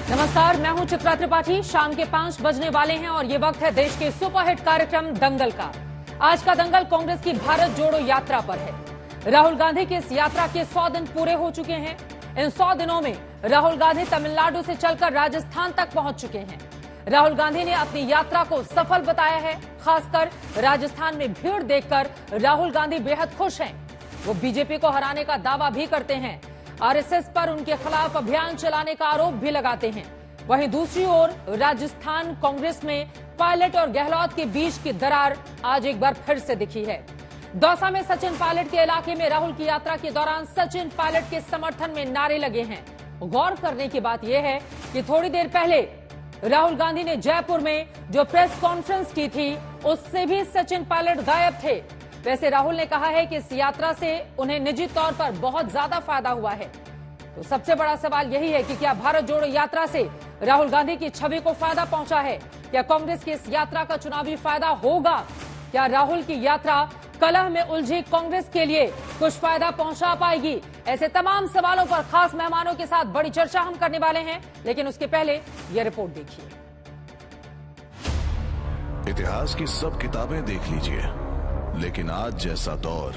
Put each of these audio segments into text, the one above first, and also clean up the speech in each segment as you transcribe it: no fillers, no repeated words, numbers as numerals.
नमस्कार, मैं हूं चित्रा त्रिपाठी। शाम के 5 बजने वाले हैं और ये वक्त है देश के सुपरहिट कार्यक्रम दंगल का। आज का दंगल कांग्रेस की भारत जोड़ो यात्रा पर है। राहुल गांधी की इस यात्रा के 100 दिन पूरे हो चुके हैं। इन 100 दिनों में राहुल गांधी तमिलनाडु से चलकर राजस्थान तक पहुंच चुके हैं। राहुल गांधी ने अपनी यात्रा को सफल बताया है। खासकर राजस्थान में भीड़ देखकर राहुल गांधी बेहद खुश हैं। वो बीजेपी को हराने का दावा भी करते हैं। आरएसएस पर उनके खिलाफ अभियान चलाने का आरोप भी लगाते हैं। वहीं दूसरी ओर राजस्थान कांग्रेस में पायलट और गहलोत के बीच की दरार आज एक बार फिर से दिखी है। दौसा में सचिन पायलट के इलाके में राहुल की यात्रा के दौरान सचिन पायलट के समर्थन में नारे लगे हैं। गौर करने की बात यह है कि थोड़ी देर पहले राहुल गांधी ने जयपुर में जो प्रेस कॉन्फ्रेंस की थी उससे भी सचिन पायलट गायब थे। वैसे राहुल ने कहा है कि इस यात्रा से उन्हें निजी तौर पर बहुत ज्यादा फायदा हुआ है। तो सबसे बड़ा सवाल यही है कि क्या भारत जोड़ो यात्रा से राहुल गांधी की छवि को फायदा पहुंचा है? क्या कांग्रेस की इस यात्रा का चुनावी फायदा होगा? क्या राहुल की यात्रा कलह में उलझी कांग्रेस के लिए कुछ फायदा पहुंचा पाएगी? ऐसे तमाम सवालों पर खास मेहमानों के साथ बड़ी चर्चा हम करने वाले हैं, लेकिन उसके पहले यह रिपोर्ट देखिए। इतिहास की सब किताबें देख लीजिए, लेकिन आज जैसा दौर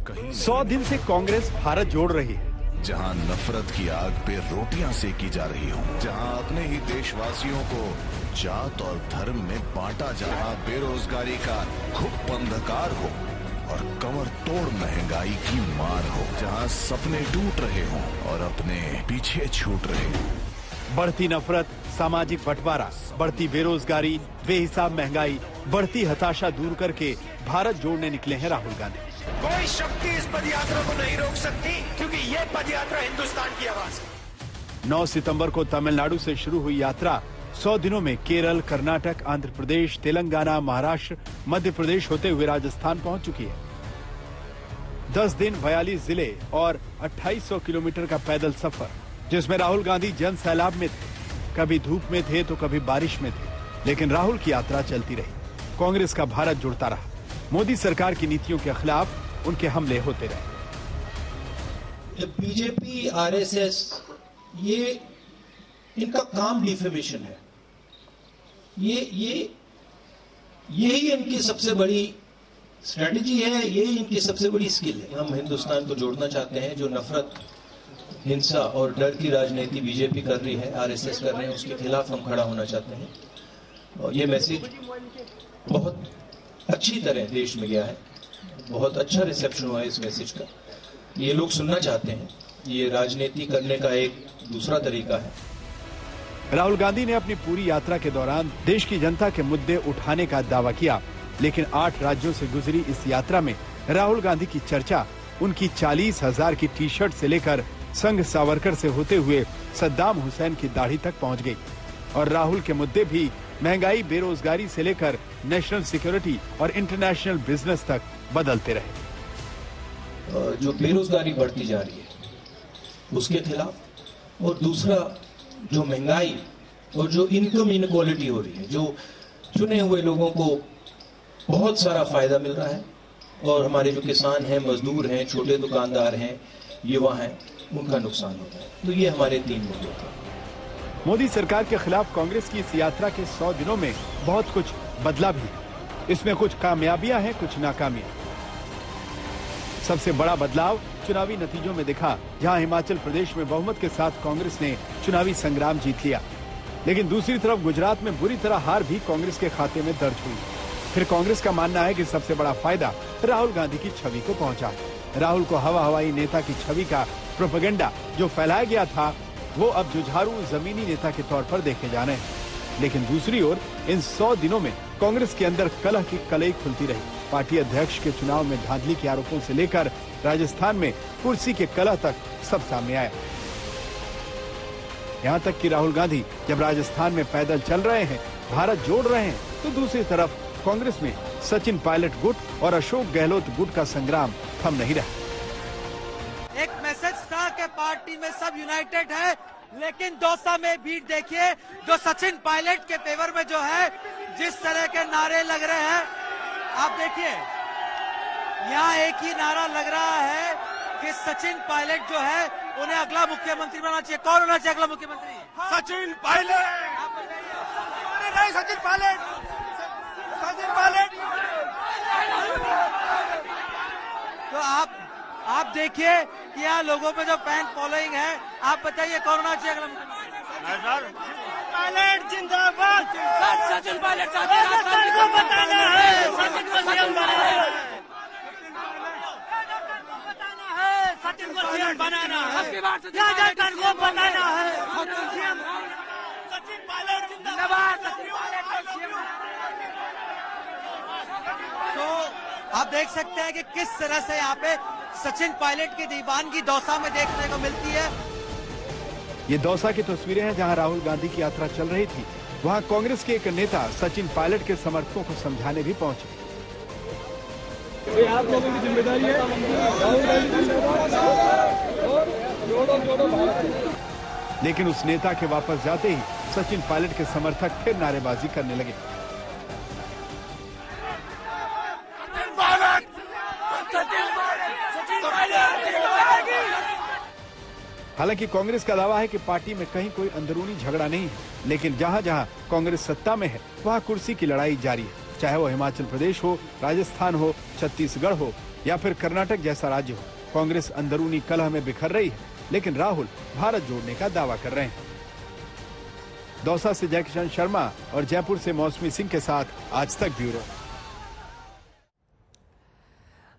कहीं 100 दिन से कांग्रेस भारत जोड़ रही है। जहां नफरत की आग पे रोटियां सेकी जा रही हों, जहां अपने ही देशवासियों को जात और धर्म में बांटा, जहां बेरोजगारी का घुप अंधकार हो और कमर तोड़ महंगाई की मार हो, जहां सपने टूट रहे हों और अपने पीछे छूट रहे हों। बढ़ती नफरत, सामाजिक बंटवारा, बढ़ती बेरोजगारी, बेहिसाब महंगाई, बढ़ती हताशा दूर करके भारत जोड़ने निकले हैं राहुल गांधी। कोई शक्ति इस पदयात्रा को नहीं रोक सकती, क्योंकि ये पदयात्रा हिंदुस्तान की आवाज है। 9 सितंबर को तमिलनाडु से शुरू हुई यात्रा 100 दिनों में केरल, कर्नाटक, आंध्र प्रदेश, तेलंगाना, महाराष्ट्र, मध्य प्रदेश होते हुए राजस्थान पहुंच चुकी है। 10 दिन 42 जिले और 2800 किलोमीटर का पैदल सफर, जिसमें राहुल गांधी जन सैलाब में थे। कभी धूप में थे तो कभी बारिश में थे, लेकिन राहुल की यात्रा चलती रही। कांग्रेस का भारत जुड़ता रहा। मोदी सरकार की नीतियों के खिलाफ उनके हमले होते रहे। बीजेपी, आरएसएस, ये इनका काम डिफेमेशन है। यही इनकी सबसे बड़ी स्ट्रेटजी है, यही इनकी सबसे बड़ी स्किल है। हम हिंदुस्तान को जोड़ना चाहते हैं। जो नफरत, हिंसा और डर की राजनीति बीजेपी कर रही है, आरएसएस कर रहे हैं, उसके खिलाफ हम खड़ा होना चाहते हैं। और ये मैसेज बहुत अच्छी तरह देश में गया है। बहुत अच्छा रिसेप्शन हुआ है इस मैसेज का। ये लोग सुनना चाहते हैं। ये राजनीति करने का एक दूसरा तरीका है। राहुल गांधी ने अपनी पूरी यात्रा के दौरान देश की जनता के मुद्दे उठाने का दावा किया, लेकिन 8 राज्यों से गुजरी इस यात्रा में राहुल गांधी की चर्चा उनकी 40,000 की टी शर्ट से लेकर संघ सावरकर से होते हुए सद्दाम हुसैन की दाढ़ी तक पहुंच गई। और राहुल के मुद्दे भी महंगाई, बेरोजगारी से लेकर नेशनल सिक्योरिटी और इंटरनेशनल बिजनेस तक बदलते रहे। जो बेरोजगारी बढ़ती जा रही है उसके खिलाफ, और दूसरा जो महंगाई और जो इनकम इनक्वालिटी हो रही है, जो चुने हुए लोगों को बहुत सारा फायदा मिल रहा है और हमारे जो किसान हैं, मजदूर हैं, छोटे दुकानदार हैं, युवा हैं, उनका नुकसान होता है। तो ये हमारे 3 मुद्दे थे। मोदी सरकार के खिलाफ कांग्रेस की इस यात्रा के 100 दिनों में बहुत कुछ बदला भी। इसमें कुछ कामयाबियां हैं, कुछ नाकामियां। सबसे बड़ा बदलाव चुनावी नतीजों में दिखा, जहां हिमाचल प्रदेश में बहुमत के साथ कांग्रेस ने चुनावी संग्राम जीत लिया। लेकिन दूसरी तरफ गुजरात में बुरी तरह हार भी कांग्रेस के खाते में दर्ज हुई। फिर कांग्रेस का मानना है कि सबसे बड़ा फायदा राहुल गांधी की छवि को पहुंचा। राहुल को हवाई नेता की छवि का प्रोपेगेंडा जो फैलाया गया था, वो अब जुझारू जमीनी नेता के तौर पर देखे जाने हैं। लेकिन दूसरी ओर इन 100 दिनों में कांग्रेस के अंदर कलह की कलई खुलती रही। पार्टी अध्यक्ष के चुनाव में धांधली के आरोपों से लेकर राजस्थान में कुर्सी के कलह तक सब सामने आया। यहाँ तक कि राहुल गांधी जब राजस्थान में पैदल चल रहे हैं, भारत जोड़ रहे हैं, तो दूसरी तरफ कांग्रेस में सचिन पायलट गुट और अशोक गहलोत गुट का संग्राम थम नहीं रहा। एक मैसेज था कि पार्टी में सब यूनाइटेड है, लेकिन दौसा में भीड़ देखिए, जो सचिन पायलट के फेवर में जो है जिस तरह के नारे लग रहे हैं, आप देखिए यहाँ एक ही नारा लग रहा है कि सचिन पायलट जो है उन्हें अगला मुख्यमंत्री बनाना चाहिए। कौन होना चाहिए अगला मुख्यमंत्री? सचिन पायलट। नहीं, सचिन पायलट। सचिन पायलट। तो आप देखिए कि यहाँ लोगों में जो फैन फॉलोइंग है, आप बताइए कौन होना चाहिए अगला मुख्यमंत्री? पायलट जिंदाबाद। सचिन पायलट को बताना है, सचिन को सीएम बनाना है, सचिन को सीएम बनाना है, जाकर को बताना है, सचिन पायलट जिंदाबाद। तो आप देख सकते हैं कि किस तरह से यहाँ पे सचिन पायलट की दीवानगी दौसा में देखने को मिलती है। ये दौसा की तस्वीरें हैं जहां राहुल गांधी की यात्रा चल रही थी। वहां कांग्रेस के एक नेता सचिन पायलट के समर्थकों को समझाने भी पहुंचे। आप लोगों की जिम्मेदारी है, राहुल गांधी। लेकिन उस नेता के वापस जाते ही सचिन पायलट के समर्थक फिर नारेबाजी करने लगे। हालांकि कांग्रेस का दावा है कि पार्टी में कहीं कोई अंदरूनी झगड़ा नहीं है, लेकिन जहां जहां कांग्रेस सत्ता में है वहां कुर्सी की लड़ाई जारी है। चाहे वो हिमाचल प्रदेश हो, राजस्थान हो, छत्तीसगढ़ हो या फिर कर्नाटक जैसा राज्य हो, कांग्रेस अंदरूनी कलह में बिखर रही है। लेकिन राहुल भारत जोड़ने का दावा कर रहे हैं। दौसा से जयकिशन शर्मा और जयपुर से मौसमी सिंह के साथ आज तक ब्यूरो।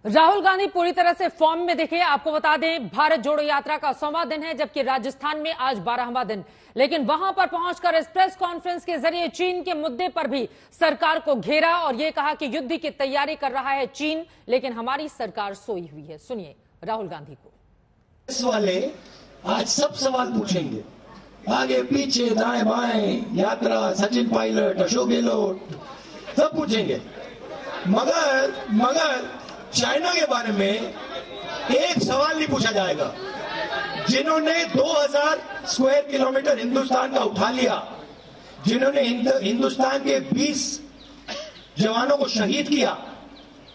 राहुल गांधी पूरी तरह से फॉर्म में दिखे। आपको बता दें, भारत जोड़ो यात्रा का 100वां दिन है, जबकि राजस्थान में आज 12वां दिन। लेकिन वहां पर पहुंचकर इस प्रेस कॉन्फ्रेंस के जरिए चीन के मुद्दे पर भी सरकार को घेरा और यह कहा कि युद्ध की तैयारी कर रहा है चीन, लेकिन हमारी सरकार सोई हुई है। सुनिए राहुल गांधी को। इस वाले आज सब सवाल पूछेंगे, आगे पीछे दाएं बाएं, यात्रा, सचिन पायलट, अशोक गहलोत, सब पूछेंगे। मगर चाइना के बारे में एक सवाल नहीं पूछा जाएगा। जिन्होंने 2000 स्क्वायर किलोमीटर हिंदुस्तान का उठा लिया, जिन्होंने हिंदुस्तान के 20 जवानों को शहीद किया,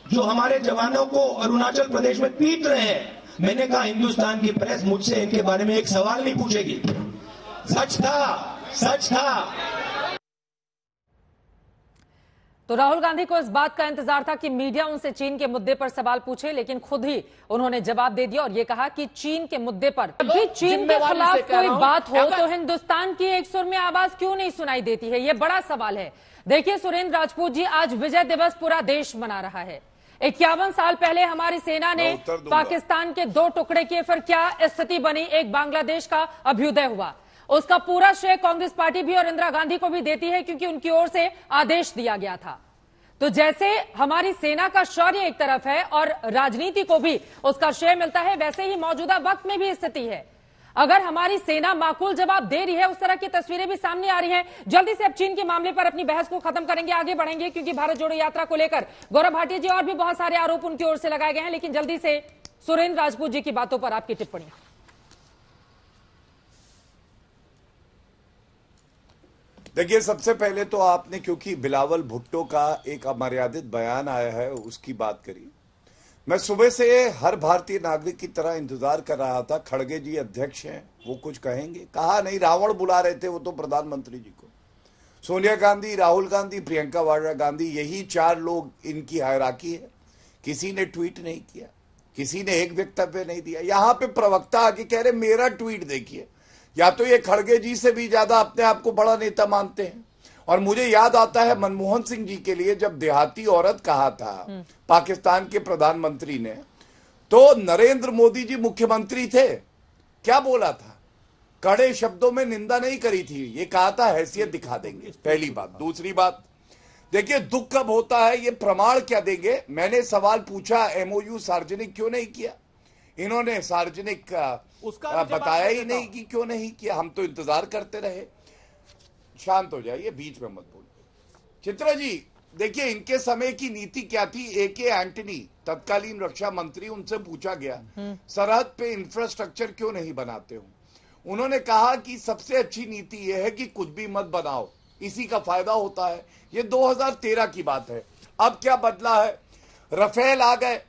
जो हमारे जवानों को अरुणाचल प्रदेश में पीट रहे हैं, मैंने कहा हिंदुस्तान की प्रेस मुझसे इनके बारे में एक सवाल नहीं पूछेगी। सच था। तो राहुल गांधी को इस बात का इंतजार था कि मीडिया उनसे चीन के मुद्दे पर सवाल पूछे, लेकिन खुद ही उन्होंने जवाब दे दिया और ये कहा कि चीन के मुद्दे पर जब भी चीन के खिलाफ कोई बात हो तो हिंदुस्तान की एक सुर में आवाज क्यों नहीं सुनाई देती है, ये बड़ा सवाल है। देखिए सुरेंद्र राजपूत जी, आज विजय दिवस पूरा देश मना रहा है। 51 साल पहले हमारी सेना ने पाकिस्तान के 2 टुकड़े किए, फिर क्या स्थिति बनी, एक बांग्लादेश का अभ्युदय हुआ। उसका पूरा श्रेय कांग्रेस पार्टी भी और इंदिरा गांधी को भी देती है, क्योंकि उनकी ओर से आदेश दिया गया था। तो जैसे हमारी सेना का शौर्य एक तरफ है और राजनीति को भी उसका श्रेय मिलता है, वैसे ही मौजूदा वक्त में भी स्थिति है। अगर हमारी सेना माकूल जवाब दे रही है, उस तरह की तस्वीरें भी सामने आ रही हैं। जल्दी से अब चीन के मामले पर अपनी बहस को खत्म करेंगे, आगे बढ़ेंगे, क्योंकि भारत जोड़ो यात्रा को लेकर गौरव भाटिया जी और भी बहुत सारे आरोप उनकी ओर से लगाए गए हैं। लेकिन जल्दी से सुरेंद्र राजपूत जी की बातों पर आपकी टिप्पणी। देखिए, सबसे पहले तो आपने, क्योंकि बिलावल भुट्टो का एक अमर्यादित बयान आया है, उसकी बात करी। मैं सुबह से हर भारतीय नागरिक की तरह इंतजार कर रहा था, खड़गे जी अध्यक्ष हैं, वो कुछ कहेंगे। कहा नहीं, रावण बुला रहे थे वो तो प्रधानमंत्री जी को। सोनिया गांधी, राहुल गांधी, प्रियंका वाड्रा गांधी, यही 4 लोग इनकी हायरार्की है। किसी ने ट्वीट नहीं किया, किसी ने एक वक्तव्य नहीं दिया। यहां पे प्रवक्ता आके कह रहे मेरा ट्वीट देखिए। या तो ये खड़गे जी से भी ज्यादा अपने आप को बड़ा नेता मानते हैं। और मुझे याद आता है मनमोहन सिंह जी के लिए जब देहाती औरत कहा था पाकिस्तान के प्रधानमंत्री ने, तो नरेंद्र मोदी जी मुख्यमंत्री थे, क्या बोला था? कड़े शब्दों में निंदा नहीं करी थी, ये कहा था हैसियत दिखा देंगे। पहली बात। दूसरी बात, देखिए दुख कब होता है, ये प्रमाण क्या देंगे? मैंने सवाल पूछा एमओयू सार्वजनिक क्यों नहीं किया, इन्होंने सार्वजनिक उसका बताया ही नहीं कि क्यों नहीं किया। हम तो इंतजार करते रहे। शांत हो जाइए, बीच में मत बोलिए। चित्रा जी, देखिए इनके समय की नीति क्या थी। AK एंटनी तत्कालीन रक्षा मंत्री, उनसे पूछा गया सरहद पे इंफ्रास्ट्रक्चर क्यों नहीं बनाते हो, उन्होंने कहा कि सबसे अच्छी नीति यह है कि कुछ भी मत बनाओ, इसी का फायदा होता है। ये 2013 की बात है। अब क्या बदला है? राफेल आ गए,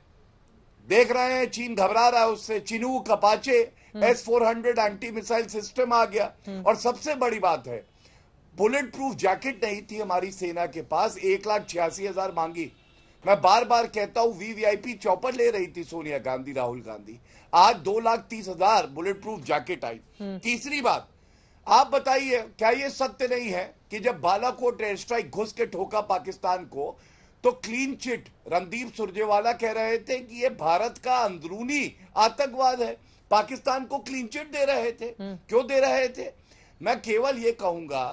देख रहे हैं चीन घबरा रहा है उससे। Chinook, Apache, S-400 anti missile system आ गया। और सबसे बड़ी बात है, बुलेट प्रूफ जैकेट नहीं थी हमारी सेना के पास, 1,86,000 मांगी। मैं बार बार कहता हूं, VVIP चॉपर ले रही थी सोनिया गांधी, राहुल गांधी, आज 2,30,000 बुलेट प्रूफ जैकेट आई। तीसरी बात, आप बताइए क्या ये सत्य नहीं है कि जब बालाकोट एयर स्ट्राइक घुस के ठोका पाकिस्तान को, तो क्लीन चिट रणदीप सुरजेवाला कह रहे थे कि ये भारत का अंदरूनी आतंकवाद है, पाकिस्तान को क्लीन चिट दे रहे थे। क्यों दे रहे थे? मैं केवल ये कहूंगा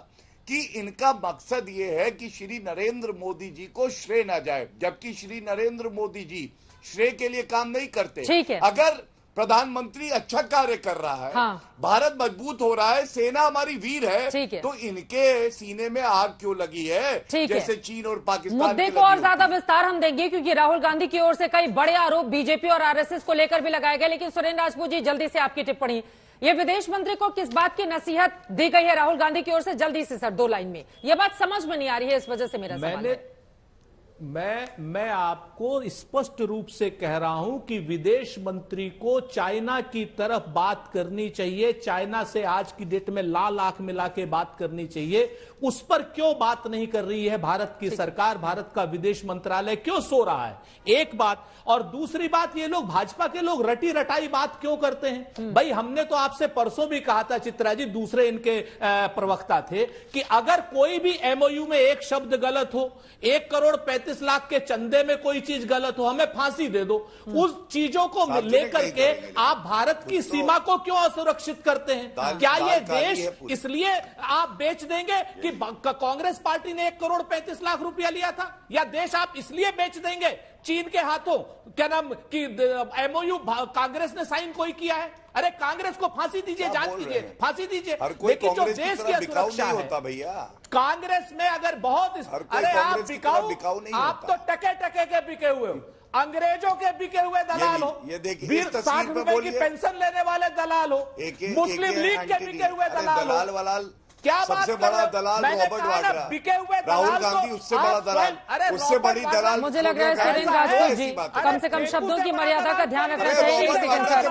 कि इनका मकसद ये है कि श्री नरेंद्र मोदी जी को श्रेय ना जाए, जबकि श्री नरेंद्र मोदी जी श्रेय के लिए काम नहीं करते। ठीक है। अगर प्रधानमंत्री अच्छा कार्य कर रहा है, हाँ। भारत मजबूत हो रहा है, सेना हमारी वीर है, तो इनके सीने में आग क्यों लगी है, जैसे चीन और पाकिस्तान। मुद्दे को और ज्यादा विस्तार हम देंगे, क्योंकि राहुल गांधी की ओर से कई बड़े आरोप बीजेपी और आरएसएस को लेकर भी लगाए गए। लेकिन सुरेंद्र राजपूत जी, जल्दी से आपकी टिप्पणी, ये विदेश मंत्री को किस बात की नसीहत दी गई है राहुल गांधी की ओर से? जल्दी से सर, 2 लाइन में। ये बात समझ में नहीं आ रही है, इस वजह से मेरा सवाल है। मैं आपको स्पष्ट रूप से कह रहा हूं कि विदेश मंत्री को चाइना की तरफ बात करनी चाहिए, चाइना से आज की डेट में लाल आंख मिला के बात करनी चाहिए। उस पर क्यों बात नहीं कर रही है भारत की सरकार, भारत का विदेश मंत्रालय क्यों सो रहा है? एक बात। और दूसरी बात, ये लोग भाजपा के लोग रटी रटाई बात क्यों करते हैं? भाई, हमने तो आपसे परसों भी कहा था, चित्रा जी, दूसरे इनके प्रवक्ता थे, कि अगर कोई भी MOU में एक शब्द गलत हो, 1,35,00,000 के चंदे में कोई चीज गलत हो, हमें फांसी दे दो। उस चीजों को लेकर के आप भारत की सीमा को क्यों असुरक्षित करते हैं? क्या ये देश इसलिए आप बेच देंगे कि कांग्रेस पार्टी ने 1,35,00,000 रुपया लिया था? या देश आप इसलिए बेच देंगे चीन के हाथों, क्या नाम कि MOU कांग्रेस ने साइन कोई किया है? अरे कांग्रेस को फांसी दीजिए, जांच कीजिए, फांसी दीजिए। लेकिन जो देश की सुरक्षा है, कांग्रेस में अगर बहुत, अरे आप बिकाऊ, आप तो टके टके के बिके हुए हो, अंग्रेजों के बिके हुए दलाल हो, ये देखिए 60 रुपए की पेंशन लेने वाले दलाल हो, मुस्लिम लीग के बिके हुए दलाल हो। क्या सबसे बड़ा दलाल रॉबर्ट वाड्रा, बिके हुए राहुल गांधी उससे बड़ा दलाल, उससे बड़ी दलाल। मुझे लग रहा है सुरेंद्र राजपूत जी कम से कम शब्दों की मर्यादा का ध्यान रखना चाहिए। एक सेकंड सर,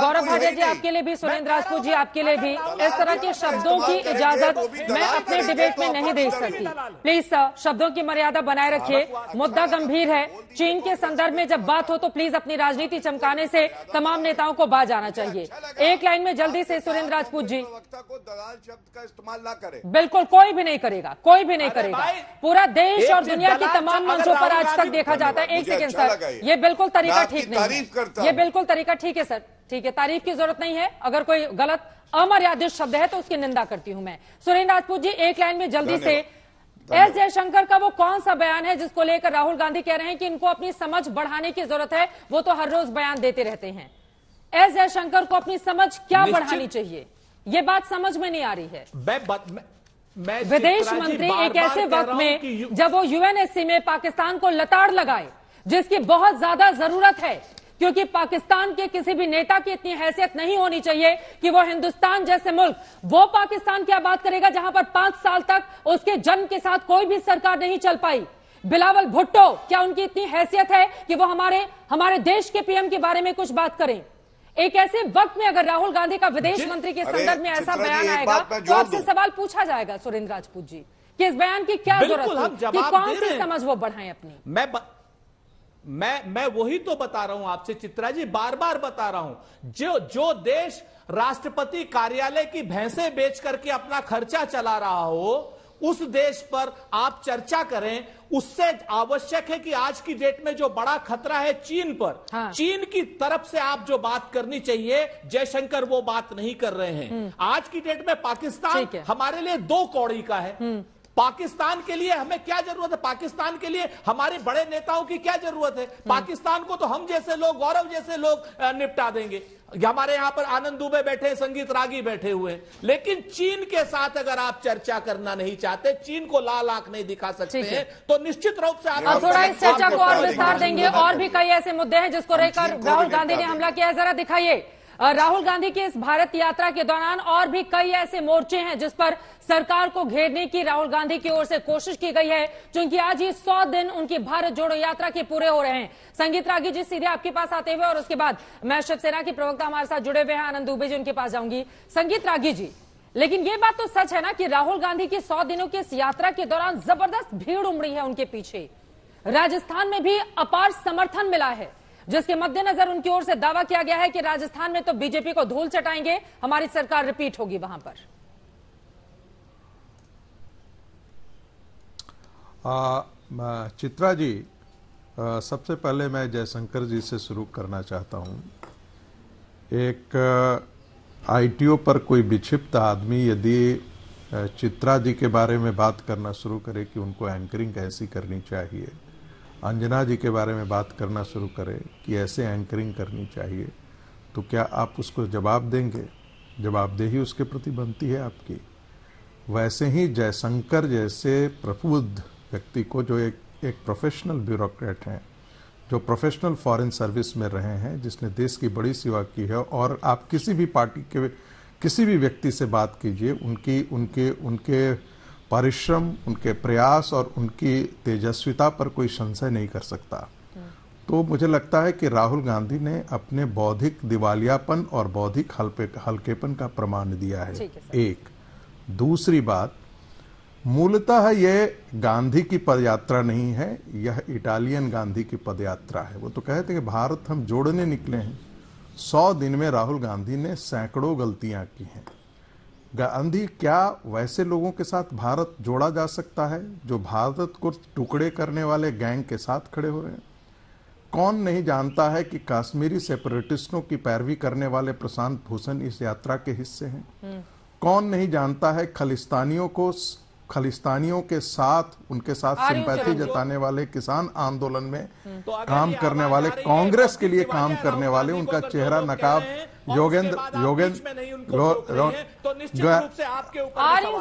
गौरव भाटिया जी आपके लिए भी, सुरेंद्र राजपूत जी आपके लिए भी, इस तरह के शब्दों की इजाजत मैं अपने डिबेट में नहीं दे सकती। प्लीज सर, शब्दों की मर्यादा बनाए रखिए, मुद्दा गंभीर है। चीन के संदर्भ में जब बात हो तो प्लीज अपनी राजनीति चमकाने से तमाम नेताओं को बाज आना चाहिए। एक लाइन में जल्दी से सुरेंद्र राजपूत जी। दलाल शब्द का इस्तेमाल ना करे, बिल्कुल कोई भी नहीं करेगा, कोई भी नहीं करेगा। पूरा देश और दुनिया की तमाम मंचों पर आज तक देखा जाता है। एक सेकंड सर, ये बिल्कुल तरीका ठीक नहीं है, ये बिल्कुल तरीका ठीक है सर, ठीक है, तारीफ की जरूरत नहीं है। अगर कोई गलत अमर्यादित शब्द है तो उसकी निंदा करती हूं मैं। सुरेंद्र राजपूत जी, एक लाइन में जल्दी से, एस जयशंकर का वो कौन सा बयान है जिसको लेकर राहुल गांधी कह रहे हैं कि इनको अपनी समझ बढ़ाने की जरूरत है? वो तो हर रोज बयान देते रहते हैं। एस जयशंकर को अपनी समझ क्या बढ़ानी चाहिए, ये बात समझ में नहीं आ रही है। मैं विदेश मंत्री एक ऐसे वक्त में जब वो UNSC में पाकिस्तान को लताड़ लगाए, जिसकी बहुत ज्यादा जरूरत है, क्योंकि पाकिस्तान के किसी भी नेता की इतनी हैसियत नहीं होनी चाहिए कि वो हिंदुस्तान जैसे मुल्क, वो पाकिस्तान क्या बात करेगा जहां पर 5 साल तक उसके जन्म के साथ कोई भी सरकार नहीं चल पाई। बिलावल भुट्टो, क्या उनकी इतनी हैसियत है कि वो हमारे देश के PM के बारे में कुछ बात करें? एक ऐसे वक्त में अगर राहुल गांधी का विदेश मंत्री के संदर्भ में ऐसा बयान आएगा तो आपसे सवाल पूछा जाएगा सुरेंद्र राजपूत जी कि इस बयान की क्या जरूरत है, कि कौन सी समझ वो बढ़ाएं अपनी। मैं वही तो बता रहा हूं आपसे चित्रा जी, बार बार बता रहा हूं। जो देश राष्ट्रपति कार्यालय की भैंसें बेच करके अपना खर्चा चला रहा हो, उस देश पर आप चर्चा करें। उससे आवश्यक है कि आज की डेट में जो बड़ा खतरा है चीन पर, हाँ। चीन की तरफ से आप जो बात करनी चाहिए, जयशंकर वो बात नहीं कर रहे हैं। आज की डेट में पाकिस्तान हमारे लिए 2 कौड़ी का है। पाकिस्तान के लिए हमें क्या जरूरत है? पाकिस्तान के लिए हमारे बड़े नेताओं की क्या जरूरत है? पाकिस्तान को तो हम जैसे लोग, गौरव जैसे लोग निपटा देंगे। हमारे यहां पर आनंद दुबे बैठे, संगीत रागी बैठे हुए हैं। लेकिन चीन के साथ अगर आप चर्चा करना नहीं चाहते, चीन को लाल आंख नहीं दिखा सकते हैं, तो निश्चित रूप से आप थोड़ा इस चर्चा को और विस्तार देंगे। और भी कई ऐसे मुद्दे हैं जिसको लेकर राहुल गांधी ने हमला किया है, जरा दिखाइए। राहुल गांधी की इस भारत यात्रा के दौरान और भी कई ऐसे मोर्चे हैं जिस पर सरकार को घेरने की राहुल गांधी की ओर से कोशिश की गई है, क्योंकि आज ही 100 दिन उनकी भारत जोड़ो यात्रा के पूरे हो रहे हैं। संगीत रागी जी, सीधे आपके पास आते हुए और उसके बाद मैं शिवसेना की प्रवक्ता हमारे साथ जुड़े हुए हैं आनंद दुबे जी, उनके पास जाऊंगी। संगीत रागी जी, लेकिन ये बात तो सच है ना कि राहुल गांधी की 100 दिनों की इस यात्रा के दौरान जबरदस्त भीड़ उमड़ी है उनके पीछे। राजस्थान में भी अपार समर्थन मिला है, जिसके मद्देनजर उनकी ओर से दावा किया गया है कि राजस्थान में तो बीजेपी को धूल चटाएंगे, हमारी सरकार रिपीट होगी वहां पर। चित्रा जी, सबसे पहले मैं जयशंकर जी से शुरू करना चाहता हूं। एक आईटीओ पर कोई विक्षिप्त आदमी यदि चित्रा जी के बारे में बात करना शुरू करे कि उनको एंकरिंग कैसी करनी चाहिए, अंजना जी के बारे में बात करना शुरू करे कि ऐसे एंकरिंग करनी चाहिए, तो क्या आप उसको जवाब देंगे? जवाबदेही उसके प्रति बनती है आपकी। वैसे ही जयशंकर जैसे प्रबुद्ध व्यक्ति को, जो एक प्रोफेशनल ब्यूरोक्रेट हैं, जो प्रोफेशनल फॉरेन सर्विस में रहे हैं, जिसने देश की बड़ी सेवा की है, और आप किसी भी पार्टी के किसी भी व्यक्ति से बात कीजिए, उनके परिश्रम, उनके प्रयास और उनकी तेजस्विता पर कोई संशय नहीं कर सकता। तो मुझे लगता है कि राहुल गांधी ने अपने बौद्धिक दिवालियापन और बौद्धिक हल्केपन का प्रमाण दिया है। एक दूसरी बात, मूलतः ये गांधी की पदयात्रा नहीं है, यह इटालियन गांधी की पदयात्रा है। वो तो कहते हैं कि भारत हम जोड़ने निकले हैं। 100 दिन में राहुल गांधी ने सैकड़ों गलतियां की हैं। गांधी, क्या वैसे लोगों के साथ भारत जोड़ा जा सकता है जो भारत को टुकड़े करने वाले गैंग के साथ खड़े हो रहे हैं? कौन नहीं जानता है कि कश्मीरी सेपरेटिस्टों की पैरवी करने वाले प्रशांत भूषण इस यात्रा के हिस्से हैं? कौन नहीं जानता है खलिस्तानियों के साथ, उनके साथ सिंपैथी जताने वाले, किसान आंदोलन में काम करने वाले, कांग्रेस के लिए काम करने वाले, उनका चेहरा नकाब योगेंद्र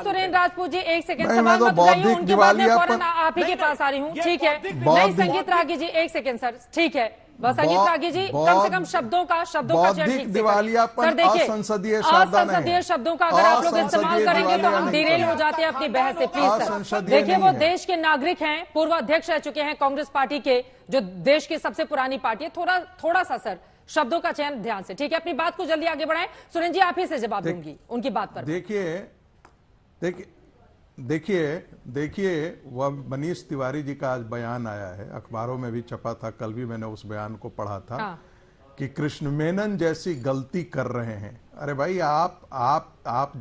सुरेंद्र राजपूत जी, एक सेकंड सवाल मत बताइए, उनके बाद में फौरन आप ही के पास आ रही हूँ। ठीक है, नहीं संगीत रागी जी, एक सेकंड सर, ठीक है, बस संगीत रागी जी, कम से कम शब्दों का दिवालियापन, असंसदीय शब्दों का अगर आप लोग इस्तेमाल करेंगे तो हम डिरेल हो जाते हैं अपनी बहस से। प्लीज सर, देखिए वो देश के नागरिक हैं, पूर्व अध्यक्ष रह चुके हैं कांग्रेस पार्टी के, जो देश की सबसे पुरानी पार्टी है। थोड़ा सा सर शब्दों का चयन ध्यान से, ठीक है? अपनी बात को जल्दी आगे बढ़ाएं। सुरेंद्र जी, आप ही से जवाब दूंगी उनकी बात पर। देखिए वह मनीष तिवारी जी का आज बयान आया है, अखबारों में भी छपा था, कल भी मैंने उस बयान को पढ़ा था। कि कृष्ण मेनन जैसी गलती कर रहे हैं। अरे भाई, आप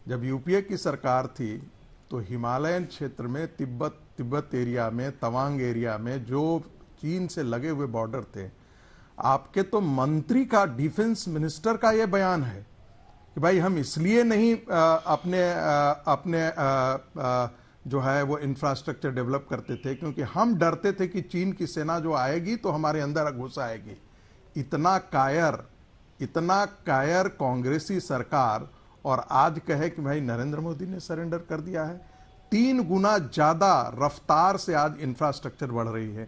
जब यूपीए की सरकार थी तो हिमालयन क्षेत्र में, तिब्बत एरिया में, तवांग एरिया में, जो चीन से लगे हुए बॉर्डर थे, आपके तो मंत्री का, डिफेंस मिनिस्टर का यह बयान है कि भाई हम इसलिए नहीं अपने जो है वो इंफ्रास्ट्रक्चर डेवलप करते थे क्योंकि हम डरते थे कि चीन की सेना जो आएगी तो हमारे अंदर घुस आएगी। इतना कायर कांग्रेसी सरकार, और आज कहे कि भाई नरेंद्र मोदी ने सरेंडर कर दिया है। 3 गुना ज्यादा रफ्तार से आज इंफ्रास्ट्रक्चर बढ़ रही है।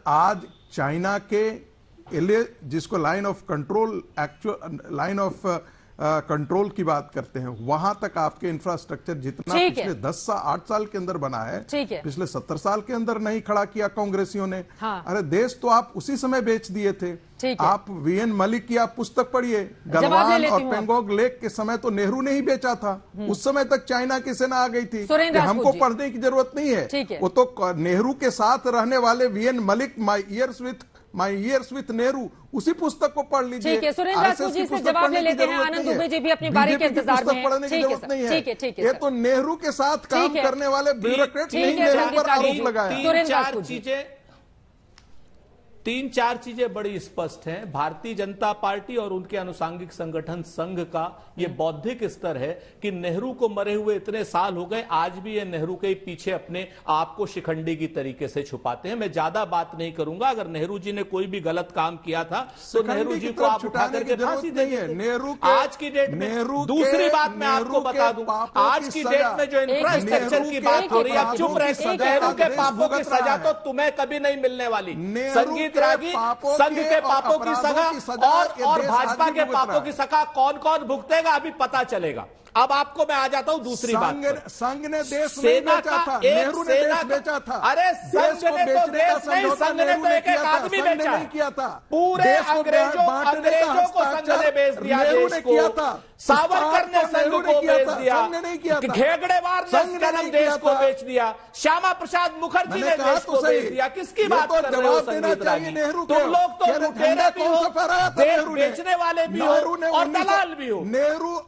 आज चाइना के जिसको लाइन ऑफ कंट्रोल की बात करते हैं, वहां तक आपके इंफ्रास्ट्रक्चर जितना पिछले 8 साल के अंदर बना है, पिछले 70 साल के अंदर नहीं खड़ा किया कांग्रेसियों ने। अरे देश तो आप उसी समय बेच दिए थे। आप वीएन मलिक की आप पुस्तक पढ़िए, गलवान और पेंगोंग लेक के समय तो नेहरू ने ही बेचा था। उस समय तक चाइना की सेना आ गई थी। हमको पढ़ने की जरूरत नहीं है। वो तो नेहरू के साथ रहने वाले V N Malik, my years with Nehru, उसी पुस्तक को पढ़ लीजिए। ठीक है, सुरेंद्र राजपूत जी से जवाब ले लेते हैं। आनंद दुबे जी भी अपनी बारी के इंतजार में हैं। पढ़ने की जरूरत नहीं है। ये तो नेहरू के साथ काम करने वाले ब्यूरोक्रेट ने नेहरू पर आरोप लगाया। 3-4 चीजें बड़ी स्पष्ट हैं। भारतीय जनता पार्टी और उनके अनुसांगिक संगठन संघ का यह बौद्धिक स्तर है कि नेहरू को मरे हुए इतने साल हो गए, आज भी ये नेहरू के पीछे अपने आप को शिखंडी की तरीके से छुपाते हैं। मैं ज्यादा बात नहीं करूंगा। अगर नेहरू जी ने कोई भी गलत काम किया था तो नेहरू जी को आप उठा करके फांसी देंगे। नेहरू आज की डेट में, दूसरी बात मैं आपको बता दूं, आज की डेट में जो इंफ्रास्ट्रक्चर की बात हो रही है, आप चुप रहते हैं। नेहरू के पापों की सजा तो तुम्हें कभी नहीं मिलने वाली। संगीत त्यागी, संघ के पापों की सजा और भाजपा के पापों की सजा कौन कौन भुगतेगा अभी पता चलेगा। अब आपको मैं आ जाता हूं दूसरी बात पर। संघ ने देश सेना बेचा था, एक नेहरू ने देश बेचा था। अरे संघ ने तो देश नहीं, संघ ने तो एक एक आदमी बेचा नहीं किया था। पूरे अंग्रेजों को संघ ने बेच दिया, देश को। सावरकर ने संघ को बेच दिया, घेगड़ेवार ने जन्म देश को बेच दिया, श्यामा प्रसाद मुखर्जी ने देश को बेच दिया। किसकी बात कर रहे हो संगीत रानी? तुम लोग तो लुटेरे भी हो, देश बेचने वाले भी हो और दलाल भी हो।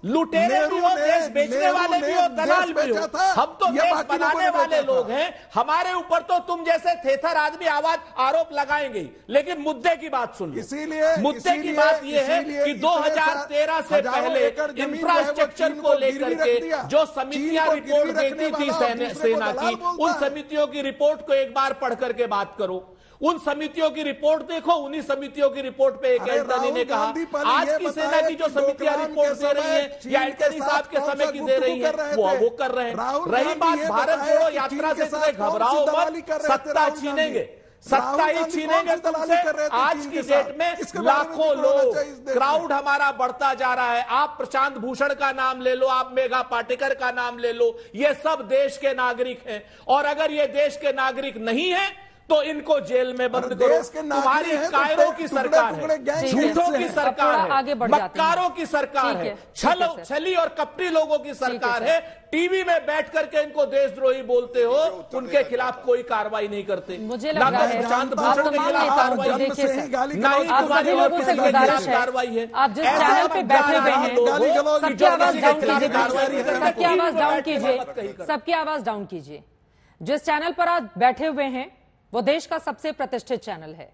लुटेरे भी हो, देश बेचने वाले भी हो, दलाल भी हो। हम तो देश बनाने वाले लोग हैं। हमारे ऊपर तो तुम जैसे थेथर आदमी आरोप लगाएंगे, लेकिन मुद्दे की बात सुन लो। इसीलिए मुद्दे की बात यह है कि 2013 से पहले इंफ्रास्ट्रक्चर को लेकर के जो समितियां रिपोर्ट देती थी सेना की, उन समितियों की रिपोर्ट को एक बार पढ़ करके बात करो। उन समितियों की रिपोर्ट देखो। उन्हीं समितियों की रिपोर्ट पे एक एंटनी ने कहा, आज की सेना की जो समितियां रिपोर्ट दे रही है या एंटनी साहब के समय की दे रही है, वो कर रहे हैं। रही बात भारत जोड़ो यात्रा से, तुम्हें घबराओ मत, सत्ता छीनेंगे, सत्ता ही छीनेंगे तुमसे। आज की डेट में लाखों लोग, क्राउड हमारा बढ़ता जा रहा है। आप प्रशांत भूषण का नाम ले लो, आप मेघा पाटेकर का नाम ले लो, ये सब देश के नागरिक हैं। और अगर ये देश के नागरिक नहीं है तो इनको जेल में बंद करो। तुम्हारी कायरों की सरकार है, झूठों की सरकार है, मक्कारों की सरकार है, छली और कपटी लोगों की सरकार है। टीवी में बैठ करके इनको देशद्रोही बोलते हो, उनके खिलाफ कोई कार्रवाई नहीं करते। मुझे लग रहा है प्रशांत भूषण के खिलाफ कार्रवाई आप सभी लोगों से गुजारिश है, आप जिस चैनल पे बैठे हुए हैं सबकी आवाज डाउन कीजिए, सबकी आवाज डाउन कीजिए, सबकी आवाज डाउन कीजिए। जिस चैनल पर आप बैठे हुए हैं वो देश का सबसे प्रतिष्ठित चैनल है।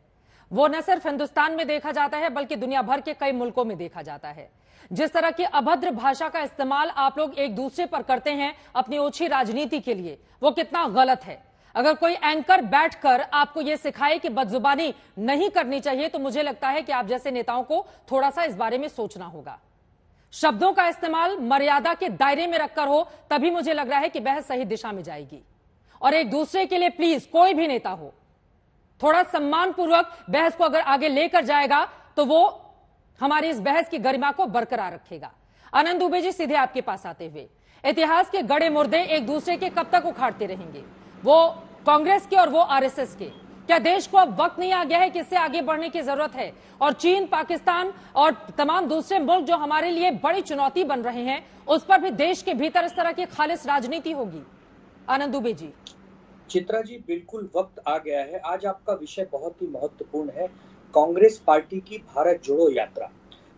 वो न सिर्फ हिंदुस्तान में देखा जाता है बल्कि दुनिया भर के कई मुल्कों में देखा जाता है। जिस तरह की अभद्र भाषा का इस्तेमाल आप लोग एक दूसरे पर करते हैं अपनी ओछी राजनीति के लिए, वो कितना गलत है। अगर कोई एंकर बैठकर आपको यह सिखाए कि बदजुबानी नहीं करनी चाहिए, तो मुझे लगता है कि आप जैसे नेताओं को थोड़ा सा इस बारे में सोचना होगा। शब्दों का इस्तेमाल मर्यादा के दायरे में रखकर हो, तभी मुझे लग रहा है कि बहस सही दिशा में जाएगी। और एक दूसरे के लिए प्लीज, कोई भी नेता हो, थोड़ा सम्मानपूर्वक बहस को अगर आगे लेकर जाएगा तो वो हमारी इस बहस की गरिमा को बरकरार रखेगा। आनंद दुबे जी, सीधे आपके पास आते हुए, इतिहास के गड़े मुर्दे एक दूसरे के कब तक उखाड़ते रहेंगे, वो कांग्रेस के और वो आरएसएस के? क्या देश को अब वक्त नहीं आ गया है कि इससे आगे बढ़ने की जरूरत है? और चीन, पाकिस्तान और तमाम दूसरे मुल्क जो हमारे लिए बड़ी चुनौती बन रहे हैं, उस पर भी देश के भीतर इस तरह की खालिस राजनीति होगी? आनंद दुबे जी। चित्रा जी, बिल्कुल वक्त आ गया है। आज आपका विषय बहुत ही महत्वपूर्ण है, कांग्रेस पार्टी की भारत जोड़ो यात्रा।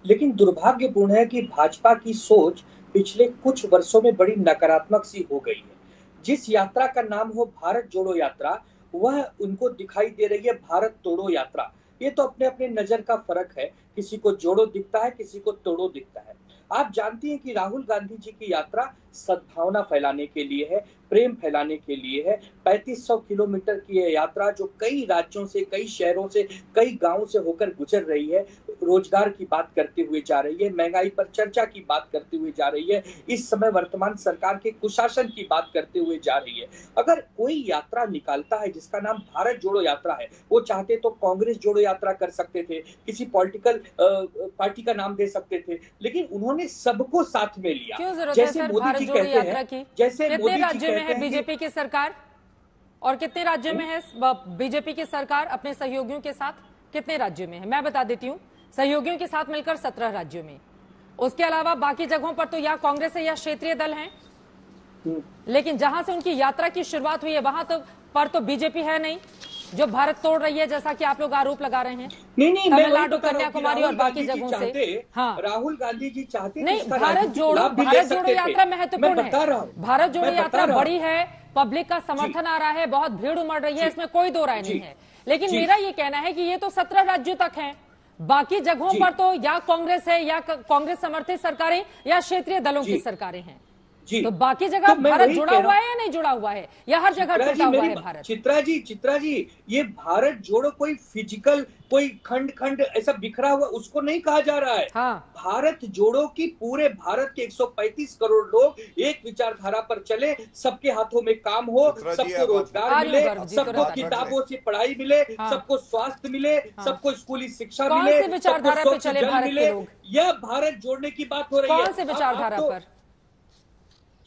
लेकिन दुर्भाग्यपूर्ण है कि भाजपा की सोच पिछले कुछ वर्षों में बड़ी नकारात्मक सी हो गई है। जिस यात्रा का नाम हो भारत जोड़ो यात्रा, वह उनको दिखाई दे रही है भारत तोड़ो यात्रा। ये तो अपने अपने नजर का फर्क है, किसी को जोड़ो दिखता है, किसी को तोड़ो दिखता है। आप जानती हैं कि राहुल गांधी जी की यात्रा सद्भावना फैलाने के लिए है, प्रेम फैलाने के लिए है। 3500 किलोमीटर की यह यात्रा जो कई राज्यों से, कई शहरों से, कई गांवों से होकर गुजर रही है, रोजगार की बात करते हुए जा रही है, महंगाई पर चर्चा की बात करते हुए जा रही है, इस समय वर्तमान सरकार के कुशासन की बात करते हुए जा रही है। अगर कोई यात्रा निकालता है जिसका नाम भारत जोड़ो यात्रा है, वो चाहते तो कांग्रेस जोड़ो यात्रा कर सकते थे, किसी पॉलिटिकल पार्टी का नाम दे सकते थे, लेकिन उन्होंने सबको साथ में लिया। जैसे मोदी जी कहते हैं, जैसे कितने राज्यों में है बीजेपी की सरकार और कितने राज्यों में है बीजेपी की सरकार अपने सहयोगियों के साथ? कितने राज्यों में है मैं बता देती हूँ, सहयोगियों के साथ मिलकर 17 राज्यों में। उसके अलावा बाकी जगहों पर तो या कांग्रेस है या क्षेत्रीय दल हैं, लेकिन जहां से उनकी यात्रा की शुरुआत हुई है वहां तो बीजेपी है नहीं, जो भारत तोड़ रही है, जैसा कि आप लोग आरोप लगा रहे हैं। नहीं, तमिलनाडु, कन्याकुमारी और बाकी जगहों से। हाँ, राहुल गांधी जी चाहते नहीं, भारत जोड़ो यात्रा महत्वपूर्ण है। भारत जोड़ो यात्रा बड़ी है, पब्लिक का समर्थन आ रहा है, बहुत भीड़ उमड़ रही है, इसमें कोई दो राय नहीं है। लेकिन मेरा ये कहना है कि ये तो 17 राज्यों तक है, बाकी जगहों पर तो या कांग्रेस है या कांग्रेस समर्थित सरकारें या क्षेत्रीय दलों की सरकारें हैं। जी। तो बाकी जगह तो मैं भारत वही जुड़ा कह हुआ रहा है या नहीं जुड़ा हुआ है, या हर जगह चित्रा टूटा जी, हुआ मेरी है भारत? चित्रा जी, ये भारत जोड़ो कोई फिजिकल, कोई खंड खंड ऐसा बिखरा हुआ उसको नहीं कहा जा रहा है। हाँ। भारत जोड़ो की पूरे भारत के 135 करोड़ लोग एक विचारधारा पर चले, सबके हाथों में काम हो, सबको रोजगार मिले, सबको किताबों से पढ़ाई मिले, सबको स्वास्थ्य मिले, सबको स्कूली शिक्षा मिले, विचारधारा पे चले भारत के लोग? यह भारत जोड़ने की बात हो रही है। कौन से विचारधारा पर?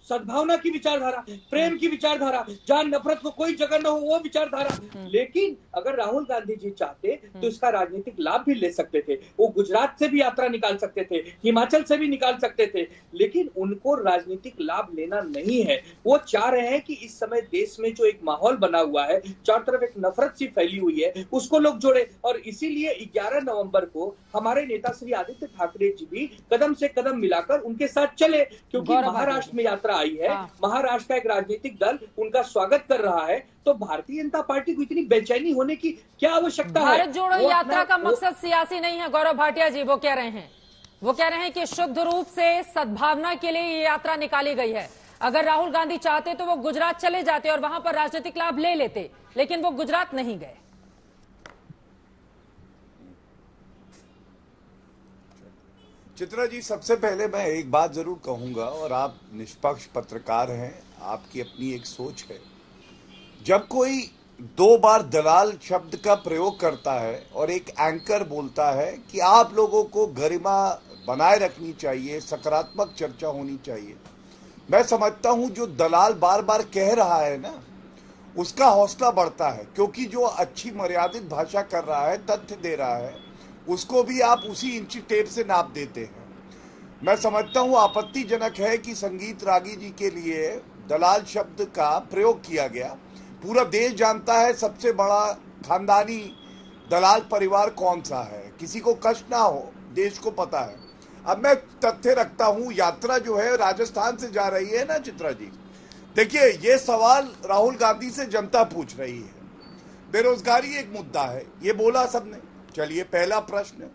सद्भावना की विचारधारा, प्रेम की विचारधारा, जहां नफरत को कोई जगह न हो वो विचारधारा। लेकिन अगर राहुल गांधी जी चाहते तो इसका राजनीतिक लाभ भी ले सकते थे। वो गुजरात से भी यात्रा निकाल सकते थे, हिमाचल से भी निकाल सकते थे, लेकिन उनको राजनीतिक लाभ लेना नहीं है। वो चाह रहे हैं कि इस समय देश में जो एक माहौल बना हुआ है, चारों तरफ एक नफरत सी फैली हुई है, उसको लोग जोड़े। और इसीलिए 11 नवंबर को हमारे नेता श्री आदित्य ठाकरे जी भी कदम से कदम मिलाकर उनके साथ चले, क्योंकि महाराष्ट्र में यात्रा आई है। महाराष्ट्र का एक राजनीतिक दल उनका स्वागत कर रहा है, तो भारतीय जनता पार्टी को इतनी बेचैनी होने की क्या आवश्यकता है? भारत जोड़ो यात्रा का मकसद सियासी नहीं है, गौरव भाटिया जी। वो कह रहे हैं कि शुद्ध रूप से सद्भावना के लिए ये यात्रा निकाली गई है। अगर राहुल गांधी चाहते तो वो गुजरात चले जाते और वहां पर राजनीतिक लाभ ले लेते, लेकिन वो गुजरात नहीं गए। चित्रा जी, सबसे पहले मैं एक बात जरूर कहूंगा, और आप निष्पक्ष पत्रकार हैं, आपकी अपनी एक सोच है। जब कोई 2 बार दलाल शब्द का प्रयोग करता है और एक एंकर बोलता है कि आप लोगों को गरिमा बनाए रखनी चाहिए, सकारात्मक चर्चा होनी चाहिए, मैं समझता हूं जो दलाल बार बार कह रहा है ना, उसका हौसला बढ़ता है, क्योंकि जो अच्छी मर्यादित भाषा कर रहा है, तथ्य दे रहा है, उसको भी आप उसी इंची टेप से नाप देते हैं। मैं समझता हूं आपत्तिजनक है कि संगीत रागी जी के लिए दलाल शब्द का प्रयोग किया गया। पूरा देश जानता है सबसे बड़ा खानदानी दलाल परिवार कौन सा है, किसी को कष्ट ना हो, देश को पता है। अब मैं तथ्य रखता हूं, यात्रा जो है राजस्थान से जा रही है ना चित्रा जी, देखिए ये सवाल राहुल गांधी से जनता पूछ रही है। बेरोजगारी एक मुद्दा है, ये बोला सबने। चलिए, पहला प्रश्न,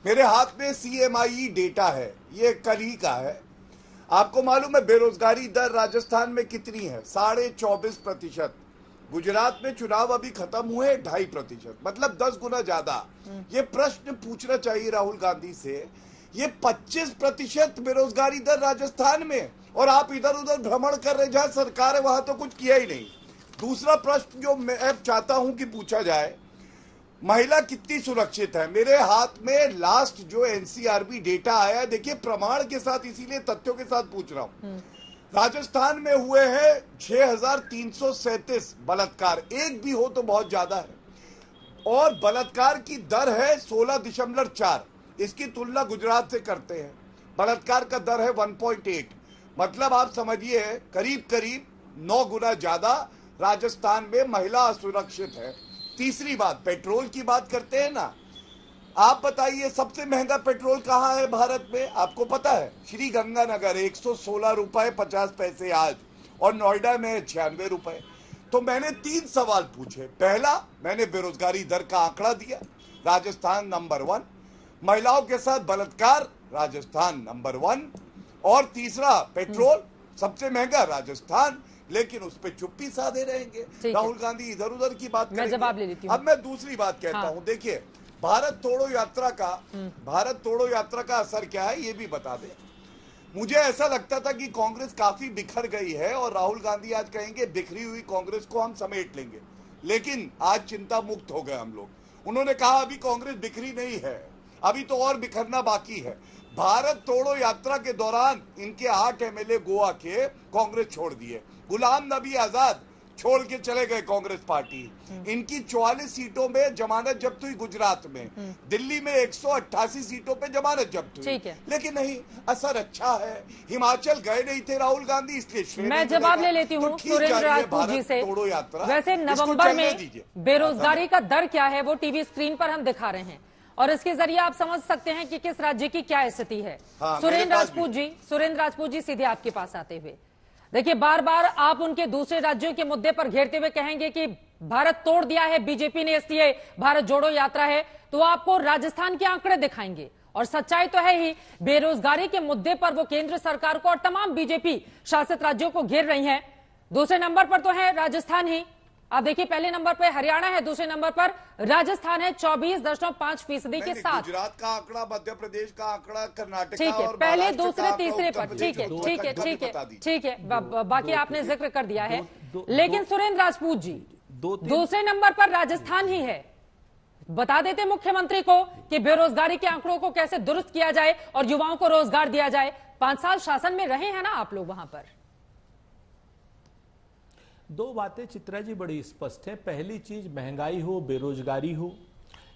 मेरे हाथ में CMIE डेटा है, ये कल ही का है। आपको मालूम है बेरोजगारी दर राजस्थान में कितनी है? 24.5%। गुजरात में चुनाव अभी खत्म हुए 2.5%, मतलब 10 गुना ज्यादा। ये प्रश्न पूछना चाहिए राहुल गांधी से। ये 25% बेरोजगारी दर राजस्थान में, और आप इधर उधर भ्रमण कर रहे, जहां सरकार है वहां तो कुछ किया ही नहीं। दूसरा प्रश्न जो मैं चाहता हूं कि पूछा जाए, महिला कितनी सुरक्षित है? मेरे हाथ में लास्ट जो NCRB डेटा आया, देखिए प्रमाण के साथ, इसीलिए तथ्यों के साथ पूछ रहा हूं। राजस्थान में हुए हैं 6337 बलात्कार, एक भी हो तो बहुत ज्यादा है, और बलात्कार की दर है 16.4। इसकी तुलना गुजरात से करते हैं, बलात्कार का दर है 1.8, मतलब आप समझिए करीब करीब 9 गुना ज्यादा राजस्थान में महिला असुरक्षित है। तीसरी बात, पेट्रोल की बात करते हैं ना, आप बताइए सबसे महंगा पेट्रोल कहां है भारत में? आपको पता है? श्री गंगानगर 116 रुपए 50 पैसे आज, और नोएडा में 96 रुपए। तो मैंने 3 सवाल पूछे। पहला, मैंने बेरोजगारी दर का आंकड़ा दिया, राजस्थान नंबर 1, महिलाओं के साथ बलात्कार राजस्थान नंबर 1, और तीसरा पेट्रोल सबसे महंगा राजस्थान, लेकिन उस पे चुप्पी साधे रहेंगे। राहुल गांधी इधर उधर की बात करेंगे। जवाब ले लेती हूं। अब मैं दूसरी बात कहता हूं, देखिए भारत तोड़ो यात्रा का असर क्या है ये भी बता दें। मुझे ऐसा लगता था कि कांग्रेस काफी बिखर गई है, और राहुल गांधी आज कहेंगे बिखरी हुई कांग्रेस को हम समेट लेंगे, लेकिन आज चिंता मुक्त हो गए हम लोग। उन्होंने कहा अभी कांग्रेस बिखरी नहीं है, अभी तो और बिखरना बाकी है। भारत तोड़ो यात्रा के दौरान इनके 8 MLA गोवा के कांग्रेस छोड़ दिए, गुलाम नबी आजाद छोड़ के चले गए कांग्रेस पार्टी। इनकी 44 सीटों में जमानत जब्त हुई गुजरात में, दिल्ली में 188 सीटों पे जमानत जब्त हुई, लेकिन नहीं, असर अच्छा है। हिमाचल गए नहीं थे राहुल गांधी, इसलिए मैं जवाब ले लेती हूँ सुरेंद्र राजपूत जी से। वैसे नवंबर में बेरोजगारी का दर क्या है वो टीवी स्क्रीन पर हम दिखा रहे हैं, और इसके जरिए आप समझ सकते हैं कि किस राज्य की क्या स्थिति है। सुरेंद्र राजपूत जी सीधे आपके पास आते हुए, देखिए बार बार आप उनके दूसरे राज्यों के मुद्दे पर घेरते हुए कहेंगे कि भारत तोड़ दिया है बीजेपी ने, इसलिए भारत जोड़ो यात्रा है, तो आपको राजस्थान के आंकड़े दिखाएंगे और सच्चाई तो है ही, बेरोजगारी के मुद्दे पर वो केंद्र सरकार को और तमाम बीजेपी शासित राज्यों को घेर रही हैं। दूसरे नंबर पर तो है राजस्थान ही। आप देखिए, पहले नंबर पर हरियाणा है, दूसरे नंबर पर राजस्थान है 24.5% के साथ। गुजरात का आंकड़ा, मध्य प्रदेश का आंकड़ा, कर्नाटक, ठीक है, पहले दूसरे तीसरे पर, ठीक है ठीक है ठीक है ठीक है, बाकी आपने जिक्र कर दिया है। लेकिन सुरेंद्र राजपूत जी, दूसरे नंबर पर राजस्थान ही है। बता देते मुख्यमंत्री को कि बेरोजगारी के आंकड़ों को कैसे दुरुस्त किया जाए और युवाओं को रोजगार दिया जाए। 5 साल शासन में रहे हैं ना आप लोग वहां पर। दो बातें चित्रा जी बड़ी स्पष्ट है। पहली चीज, महंगाई हो, बेरोजगारी हो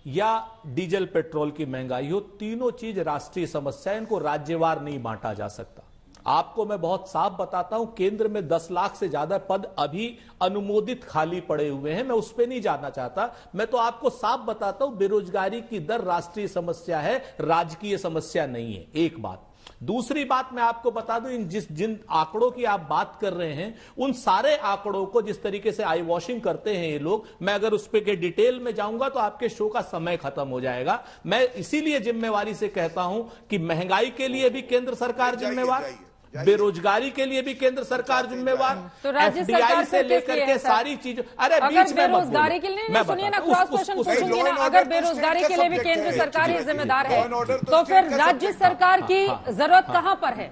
या डीजल पेट्रोल की महंगाई हो, तीनों चीज राष्ट्रीय समस्या है, इनको राज्यवार नहीं बांटा जा सकता। आपको मैं बहुत साफ बताता हूं, केंद्र में 10 लाख से ज्यादा पद अभी अनुमोदित खाली पड़े हुए हैं, मैं उस पर नहीं जाना चाहता। मैं तो आपको साफ बताता हूं, बेरोजगारी की दर राष्ट्रीय समस्या है, राजकीय समस्या नहीं है। एक बात। दूसरी बात मैं आपको बता दूं, जिन आंकड़ों की आप बात कर रहे हैं, उन सारे आंकड़ों को जिस तरीके से आई वॉशिंग करते हैं ये लोग, मैं अगर उस पे के डिटेल में जाऊंगा तो आपके शो का समय खत्म हो जाएगा। मैं इसीलिए जिम्मेवारी से कहता हूं कि महंगाई के लिए भी केंद्र सरकार जिम्मेवार, बेरोजगारी के लिए भी केंद्र सरकार जिम्मेवार, तो राज्य सरकार से लेकर के सारी चीजें। अरे अगर बेरोजगारी के लिए, सुनिए ना, क्रॉस क्वेश्चन पूछूंगी ना, अगर बेरोजगारी के लिए भी केंद्र सरकार ही जिम्मेदार है तो फिर राज्य सरकार की जरूरत कहां पर है?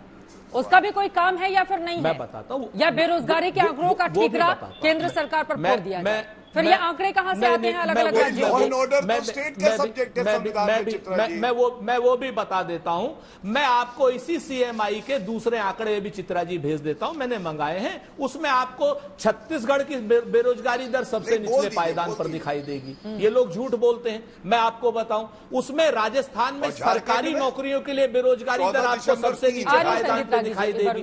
उसका भी कोई काम है या फिर नहीं है? मैं बताता हूं, या बेरोजगारी के आंकड़ों का ठीकरा केंद्र सरकार पर फोड़ दिया जाए? फिर ये आंकड़े कहां से आते हैं अलग अलग राज्यों मैं वो भी बता देता हूं। मैं आपको इसी सीएमआई के दूसरे आंकड़े भी चित्रा जी भेज देता हूं, मैंने मंगाए हैं। उसमें आपको छत्तीसगढ़ की बेरोजगारी दर सबसे निचले पायदान पर दिखाई देगी। ये लोग झूठ बोलते हैं। मैं आपको बताऊं, उसमें राजस्थान में सरकारी नौकरियों के लिए बेरोजगारी दर आपको सबसे नीचे पायदान पर दिखाई देगी।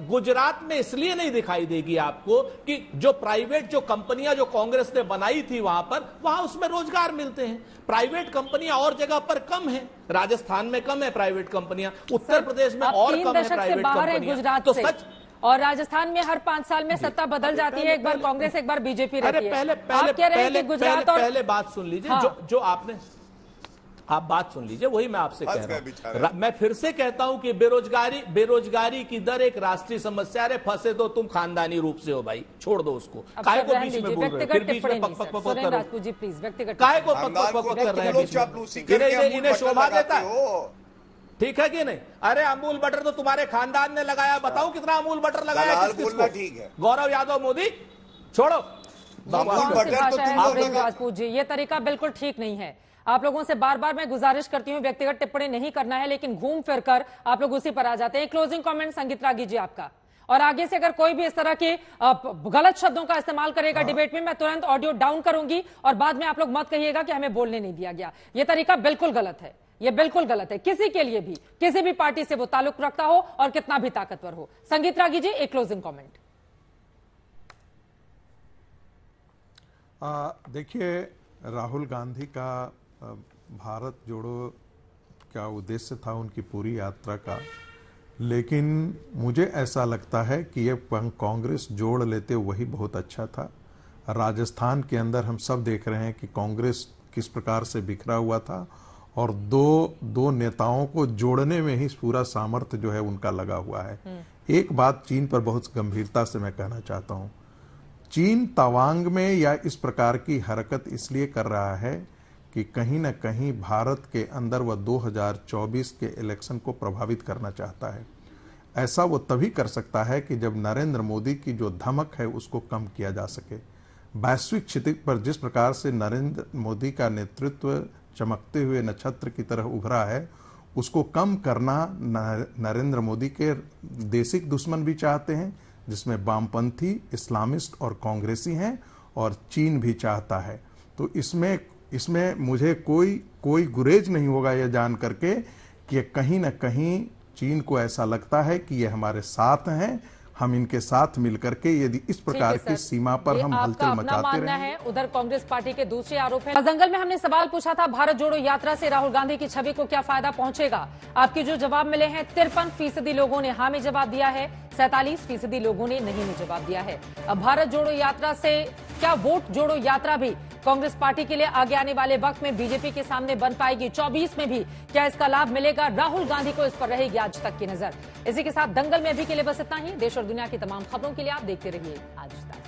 गुजरात में इसलिए नहीं दिखाई देगी आपको कि जो प्राइवेट जो कंपनियां जो कांग्रेस ने बनाई थी वहां उसमें रोजगार मिलते हैं। प्राइवेट कंपनियां और जगह पर कम है, राजस्थान में कम है प्राइवेट कंपनियां, उत्तर प्रदेश में और कम है प्राइवेट कंपनियां। गुजरात तो से सच, और राजस्थान में हर 5 साल में सत्ता बदल जाती है, एक बार कांग्रेस एक बार बीजेपी रहती है। पहले बात सुन लीजिए, जो आपने आप बात सुन लीजिए, वही मैं आपसे कह रहा हूं। मैं फिर से कहता हूं कि बेरोजगारी की दर एक राष्ट्रीय समस्या है। फंसे तो तुम खानदानी रूप से हो भाई, छोड़ दो उसको। काय को बीच में बोल रहे हैं, फिर बीच में पक पक पक कर रहे हो, काय को पक पक पक कर रहे हैं, इन्हें शोभा देता है? ठीक है कि नहीं? अरे अमूल बटर तो तुम्हारे खानदान ने लगाया, बताओ कितना अमूल बटर लगाया किसको? गौरव यादव, मोदी, छोड़ो। राजपूत जी, ये तरीका बिल्कुल ठीक नहीं है। आप लोगों से बार बार मैं गुजारिश करती हूं व्यक्तिगत टिप्पणी नहीं करना है, लेकिन घूम फिर कर आप लोग उसी पर आ जाते हैं। क्लोजिंग कमेंट संगीत रागी जी आपका, और आगे से अगर कोई भी इस तरह के गलत शब्दों का इस्तेमाल करेगा डिबेट में, मैं तुरंत ऑडियो डाउन करूंगी और बाद में आप लोग मत कहिएगा कि हमें बोलने नहीं दिया गया। यह तरीका बिल्कुल गलत है, यह बिल्कुल गलत है। किसी के लिए भी, किसी भी पार्टी से वो ताल्लुक रखता हो और कितना भी ताकतवर हो। संगीत रागी जी, एक क्लोजिंग कॉमेंट। देखिए, राहुल गांधी का भारत जोड़ो क्या उद्देश्य था उनकी पूरी यात्रा का, लेकिन मुझे ऐसा लगता है कि ये कांग्रेस जोड़ लेते वही बहुत अच्छा था। राजस्थान के अंदर हम सब देख रहे हैं कि कांग्रेस किस प्रकार से बिखरा हुआ था, और दो नेताओं को जोड़ने में ही पूरा सामर्थ्य जो है उनका लगा हुआ है। एक बात चीन पर बहुत गंभीरता से मैं कहना चाहता हूं। चीन तवांग में या इस प्रकार की हरकत इसलिए कर रहा है कि कहीं ना कहीं भारत के अंदर वह 2024 के इलेक्शन को प्रभावित करना चाहता है। ऐसा वो तभी कर सकता है कि जब नरेंद्र मोदी की जो धमक है उसको कम किया जा सके। वैश्विक क्षितिज पर जिस प्रकार से नरेंद्र मोदी का नेतृत्व चमकते हुए नक्षत्र की तरह उभरा है, उसको कम करना नरेंद्र मोदी के देशिक दुश्मन भी चाहते हैं, जिसमें वामपंथी, इस्लामिस्ट और कांग्रेसी हैं, और चीन भी चाहता है। तो इसमें मुझे कोई गुरेज नहीं होगा यह जान करके कि कहीं ना कहीं चीन को ऐसा लगता है कि ये हमारे साथ हैं, हम इनके साथ मिलकर के यदि इस प्रकार की सीमा पर हम हलचल मचाते रहे। उधर कांग्रेस पार्टी के दूसरे आरोप है। जंगल में हमने सवाल पूछा था, भारत जोड़ो यात्रा से राहुल गांधी की छवि को क्या फायदा पहुंचेगा? आपके जो जवाब मिले हैं, 53% लोगों ने हाँ में जवाब दिया है, 47% लोगों ने नहीं में जवाब दिया है। अब भारत जोड़ो यात्रा से क्या वोट जोड़ो यात्रा भी कांग्रेस पार्टी के लिए आगे आने वाले वक्त में बीजेपी के सामने बन पाएगी 24 में भी क्या इसका लाभ मिलेगा? राहुल गांधी को इस पर रहेगी आज तक की नजर। इसी के साथ दंगल में अभी के लिए बस इतना ही। देश और दुनिया की तमाम खबरों के लिए आप देखते रहिए आज तक।